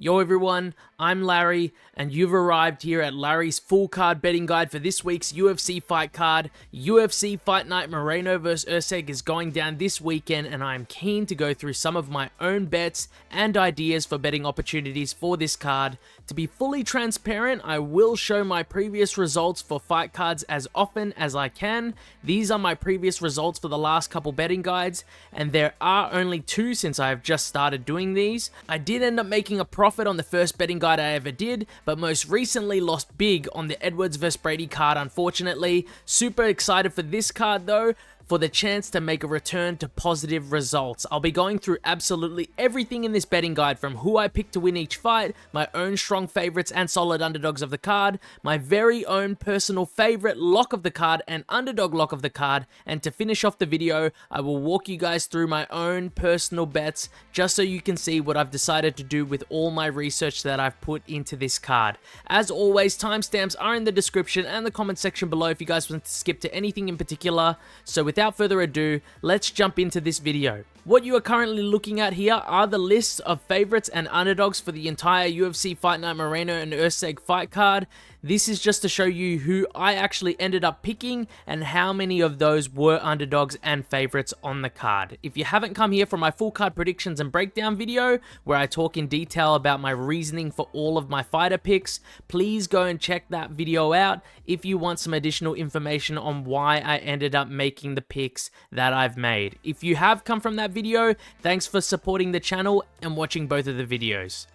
Yo everyone, I'm Larry, and you've arrived here at Larry's full card betting guide for this week's UFC fight card. UFC Fight Night Moreno vs Erceg is going down this weekend, and I'm keen to go through some of my own bets and ideas for betting opportunities for this card. To be fully transparent, I will show my previous results for fight cards as often as I can. These are my previous results for the last couple betting guides, and there are only two since I have just started doing these. I did end up making a profit on the first betting guide I ever did, but most recently lost big on the Edwards vs Brady card, unfortunately. Super excited for this card though, for the chance to make a return to positive results. I'll be going through absolutely everything in this betting guide, from who I picked to win each fight, my own strong favorites and solid underdogs of the card, my very own personal favorite lock of the card and underdog lock of the card, and to finish off the video, I will walk you guys through my own personal bets, just so you can see what I've decided to do with all my research that I've put into this card. As always, timestamps are in the description and the comment section below if you guys want to skip to anything in particular. So without further ado, let's jump into this video. What you are currently looking at here are the lists of favorites and underdogs for the entire UFC Fight Night Moreno and Erceg fight card. This is just to show you who I actually ended up picking and how many of those were underdogs and favorites on the card. If you haven't come here for my full card predictions and breakdown video, where I talk in detail about my reasoning for all of my fighter picks, please go and check that video out if you want some additional information on why I ended up making the picks that I've made. If you have come from that video, thanks for supporting the channel and watching both of the videos.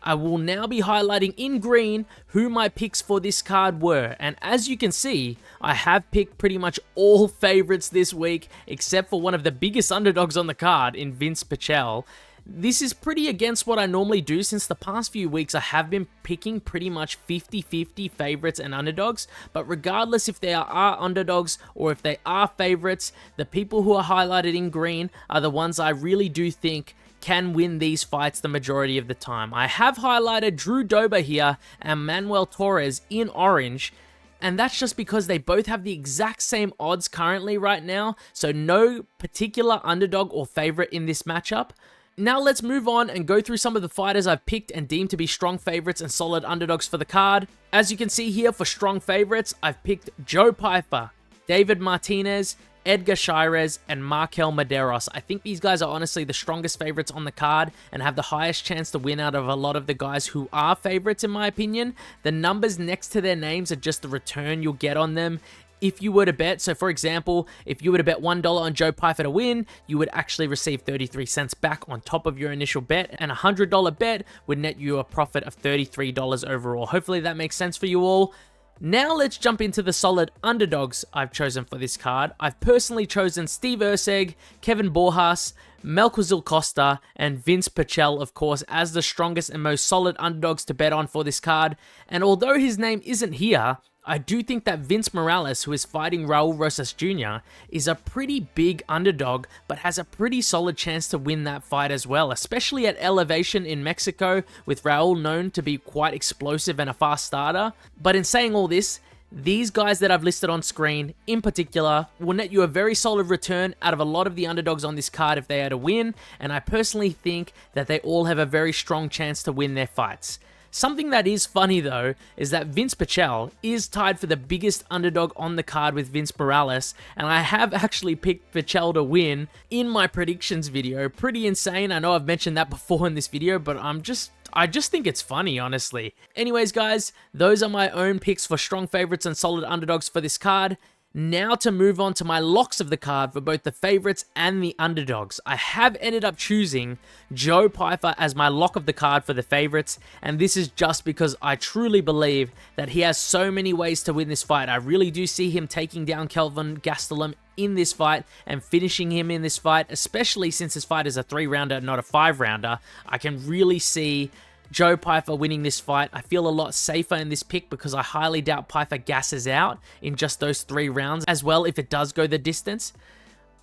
I will now be highlighting in green who my picks for this card were, and as you can see, I have picked pretty much all favorites this week, except for one of the biggest underdogs on the card in Vinc Pichel. This is pretty against what I normally do, since the past few weeks I have been picking pretty much 50-50 favorites and underdogs, but regardless if they are underdogs or if they are favorites, the people who are highlighted in green are the ones I really do think can win these fights the majority of the time. I have highlighted Drew Dober here and Manuel Torres in orange, and that's just because they both have the exact same odds currently right now, so no particular underdog or favorite in this matchup. Now let's move on and go through some of the fighters I've picked and deemed to be strong favorites and solid underdogs for the card. As you can see here, for strong favorites, I've picked Joe Pyfer, David Martinez, Edgar Chairez, and MarQuel Mederos. I think these guys are honestly the strongest favorites on the card and have the highest chance to win out of a lot of the guys who are favorites in my opinion. The numbers next to their names are just the return you'll get on them if you were to bet. So for example, if you were to bet $1 on Joe Pyfer to win, you would actually receive 33 cents back on top of your initial bet, and a $100 bet would net you a profit of $33 overall. Hopefully that makes sense for you all. Now let's jump into the solid underdogs I've chosen for this card. I've personally chosen Steve Erceg, Kevin Borjas, Melquizael Costa, and Vinc Pichel, of course, as the strongest and most solid underdogs to bet on for this card. And although his name isn't here, I do think that Vince Morales, who is fighting Raul Rosas Jr., is a pretty big underdog, but has a pretty solid chance to win that fight as well, especially at elevation in Mexico, with Raul known to be quite explosive and a fast starter. But in saying all this, these guys that I've listed on screen, in particular, will net you a very solid return out of a lot of the underdogs on this card if they are to win, and I personally think that they all have a very strong chance to win their fights. Something that is funny though is that Vinc Pichel is tied for the biggest underdog on the card with Vince Morales, and I have actually picked Pichel to win in my predictions video. Pretty insane. I know I've mentioned that before in this video, but I just think it's funny, honestly. Anyways guys, those are my own picks for strong favorites and solid underdogs for this card. Now to move on to my locks of the card for both the favorites and the underdogs. I have ended up choosing Joe Pyfer as my lock of the card for the favorites, and this is just because I truly believe that he has so many ways to win this fight. I really do see him taking down Kelvin Gastelum in this fight and finishing him in this fight, especially since this fight is a 3-rounder, not a 5-rounder. I can really see Joe Pyfer winning this fight. I feel a lot safer in this pick because I highly doubt Pyfer gasses out in just those 3 rounds as well if it does go the distance.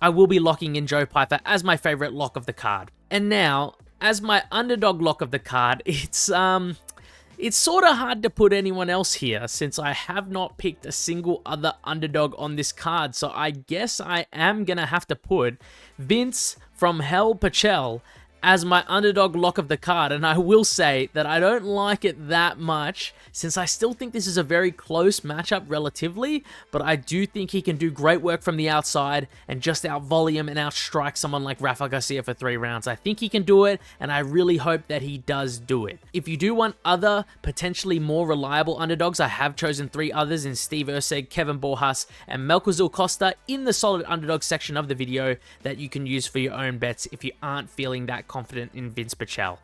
I will be locking in Joe Pyfer as my favorite lock of the card. And now, as my underdog lock of the card, it's sort of hard to put anyone else here since I have not picked a single other underdog on this card. So I guess I am going to have to put Vince from Hell Pichel as my underdog lock of the card, and I will say that I don't like it that much since I still think this is a very close matchup relatively, but I do think he can do great work from the outside and just out-volley him and out-strike someone like Rafa Garcia for 3 rounds. I think he can do it, and I really hope that he does do it. If you do want other, potentially more reliable underdogs, I have chosen 3 others in Steve Erceg, Kevin Borjas, and Melquizael Costa in the solid underdog section of the video that you can use for your own bets if you aren't feeling that confident in Vinc Pichel.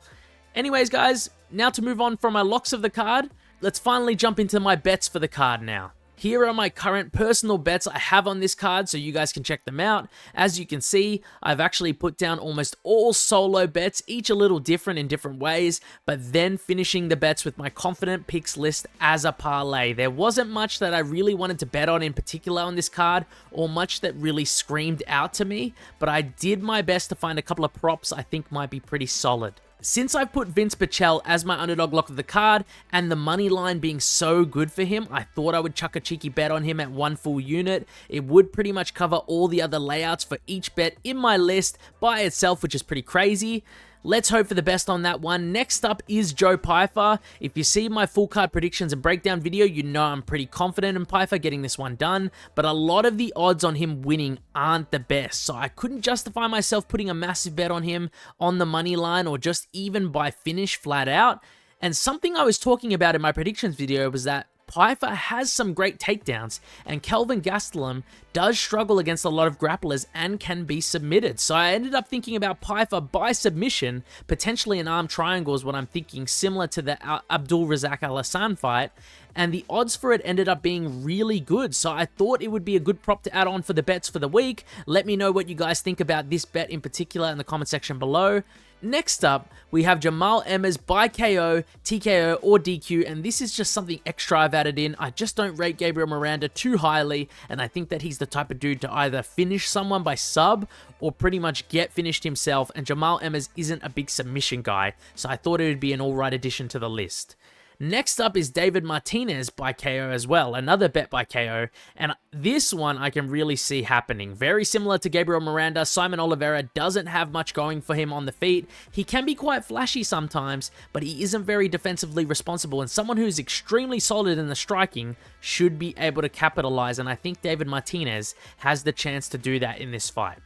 Anyways, guys, now to move on from my locks of the card, let's finally jump into my bets for the card now. Here are my current personal bets I have on this card, so you guys can check them out. As you can see, I've actually put down almost all solo bets, each a little different in different ways, but then finishing the bets with my confident picks list as a parlay. There wasn't much that I really wanted to bet on in particular on this card, or much that really screamed out to me, but I did my best to find a couple of props I think might be pretty solid. Since I've put Vinc Pichel as my underdog lock of the card, and the money line being so good for him, I thought I would chuck a cheeky bet on him at 1 full unit. It would pretty much cover all the other layouts for each bet in my list by itself, which is pretty crazy. Let's hope for the best on that one. Next up is Joe Pyfer. If you see my full card predictions and breakdown video, you know I'm pretty confident in Pyfer getting this one done, but a lot of the odds on him winning aren't the best, so I couldn't justify myself putting a massive bet on him on the money line or just even by finish flat out. And something I was talking about in my predictions video was that Pyfer has some great takedowns, and Kelvin Gastelum does struggle against a lot of grapplers and can be submitted. So I ended up thinking about Pyfer by submission, potentially an arm triangle is what I'm thinking, similar to the Abdul Razak Al Hassan fight, and the odds for it ended up being really good. So I thought it would be a good prop to add on for the bets for the week. Let me know what you guys think about this bet in particular in the comment section below. Next up, we have Jamall Emmers by KO, TKO, or DQ, and this is just something extra I've added in. I just don't rate Gabriel Miranda too highly, and I think that he's the type of dude to either finish someone by sub or pretty much get finished himself, and Jamall Emmers isn't a big submission guy, so I thought it would be an alright addition to the list. Next up is David Martinez by KO as well, another bet by KO, and this one I can really see happening. Very similar to Gabriel Miranda, Simon Oliveira doesn't have much going for him on the feet. He can be quite flashy sometimes, but he isn't very defensively responsible, and someone who's extremely solid in the striking should be able to capitalize, and I think David Martinez has the chance to do that in this fight.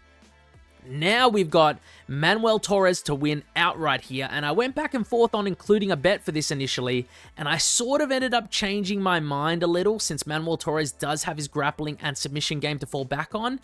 Now we've got Manuel Torres to win outright here, and I went back and forth on including a bet for this initially, and I sort of ended up changing my mind a little since Manuel Torres does have his grappling and submission game to fall back on,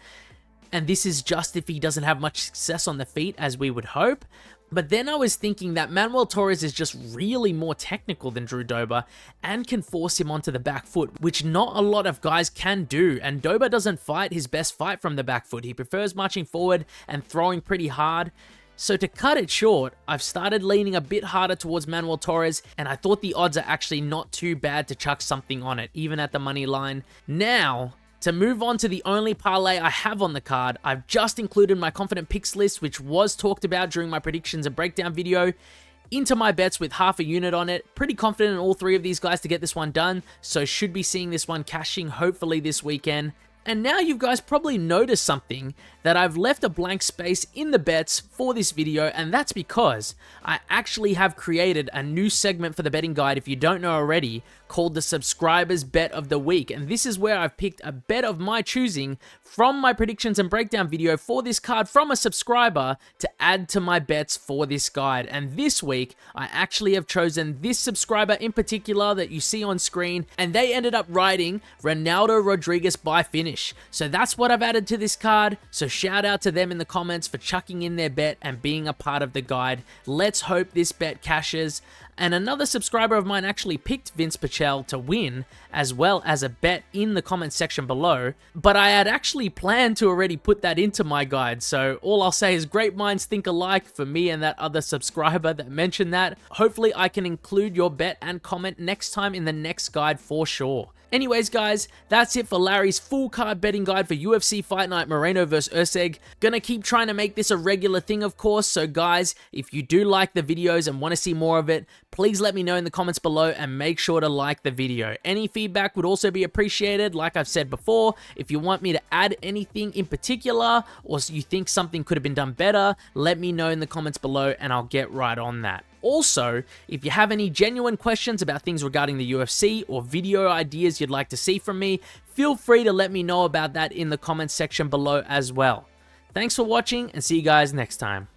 and this is just if he doesn't have much success on the feet as we would hope. But then I was thinking that Manuel Torres is just really more technical than Drew Dober and can force him onto the back foot, which not a lot of guys can do, and Dober doesn't fight his best fight from the back foot. He prefers marching forward and throwing pretty hard. So to cut it short, I've started leaning a bit harder towards Manuel Torres, and I thought the odds are actually not too bad to chuck something on it, even at the money line. Now, to move on to the only parlay I have on the card, I've just included my confident picks list, which was talked about during my predictions and breakdown video, into my bets with half a unit on it. Pretty confident in all 3 of these guys to get this one done, so should be seeing this one cashing hopefully this weekend. And now you guys probably noticed something, that I've left a blank space in the bets for this video, and that's because I actually have created a new segment for the betting guide, if you don't know already, called the Subscribers Bet of the Week. And this is where I've picked a bet of my choosing from my predictions and breakdown video for this card from a subscriber to add to my bets for this guide. And this week, I actually have chosen this subscriber in particular that you see on screen, and they ended up writing Ronaldo Rodriguez by finish. So that's what I've added to this card, so shout out to them in the comments for chucking in their bet and being a part of the guide. Let's hope this bet cashes. And another subscriber of mine actually picked Vinc Pichel to win, as well as a bet in the comment section below, but I had actually planned to already put that into my guide, so all I'll say is great minds think alike for me and that other subscriber that mentioned that. Hopefully I can include your bet and comment next time in the next guide for sure. Anyways guys, that's it for Larry's full card card betting guide for UFC Fight Night Moreno vs Erceg. Gonna keep trying to make this a regular thing, of course, so guys, if you do like the videos and want to see more of it, please let me know in the comments below and make sure to like the video. Any feedback would also be appreciated, like I've said before. If you want me to add anything in particular, or you think something could have been done better, let me know in the comments below and I'll get right on that. Also, if you have any genuine questions about things regarding the UFC or video ideas you'd like to see from me, feel free to let me know about that in the comments section below as well. Thanks for watching and see you guys next time.